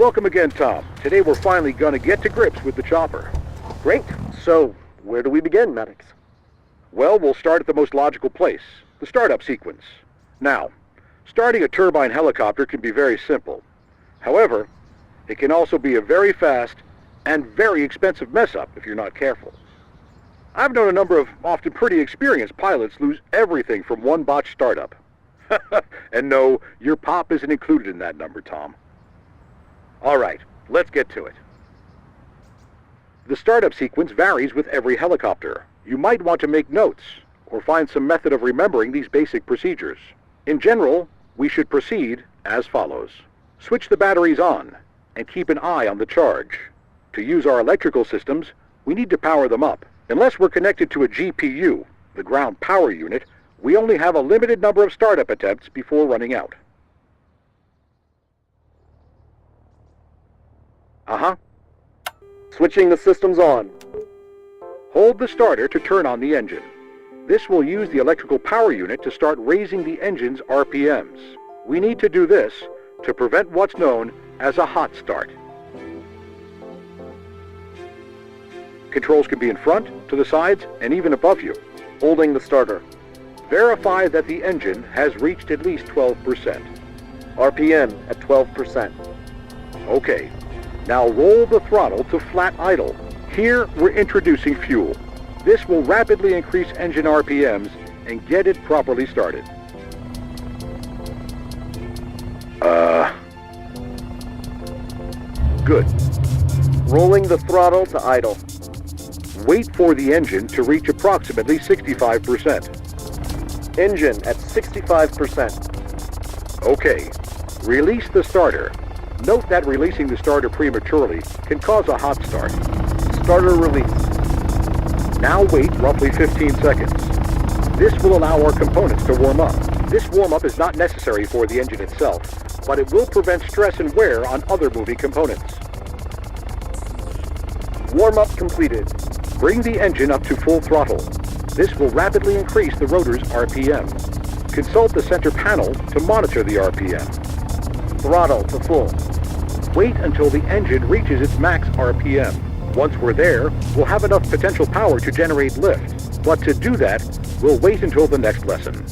Welcome again, Tom. Today we're finally gonna get to grips with the chopper. Great. So, where do we begin, Maddox? Well, we'll start at the most logical place, the startup sequence. Now, starting a turbine helicopter can be very simple. However, it can also be a very fast and very expensive mess-up if you're not careful. I've known a number of often pretty experienced pilots lose everything from one botched startup. And no, your pop isn't included in that number, Tom. All right, let's get to it. The startup sequence varies with every helicopter. You might want to make notes or find some method of remembering these basic procedures. In general, we should proceed as follows. Switch the batteries on and keep an eye on the charge. To use our electrical systems, we need to power them up. Unless we're connected to a GPU, the ground power unit, we only have a limited number of startup attempts before running out. Switching the systems on. Hold the starter to turn on the engine. This will use the electrical power unit to start raising the engine's RPMs. We need to do this to prevent what's known as a hot start. Controls can be in front, to the sides, and even above you. Holding the starter. Verify that the engine has reached at least 12%. RPM at 12%. Okay, now roll the throttle to flat idle. Here, we're introducing fuel. This will rapidly increase engine RPMs and get it properly started. Good. Rolling the throttle to idle. Wait for the engine to reach approximately 65%. Engine at 65%. Okay, release the starter. Note that releasing the starter prematurely can cause a hot start. Starter released. Now wait roughly 15 seconds. This will allow our components to warm up. This warm-up is not necessary for the engine itself, but it will prevent stress and wear on other moving components. Warm-up completed. Bring the engine up to full throttle. This will rapidly increase the rotor's RPM. Consult the center panel to monitor the RPM. Throttle to full. Wait until the engine reaches its max RPM. Once we're there, we'll have enough potential power to generate lift. But to do that, we'll wait until the next lesson.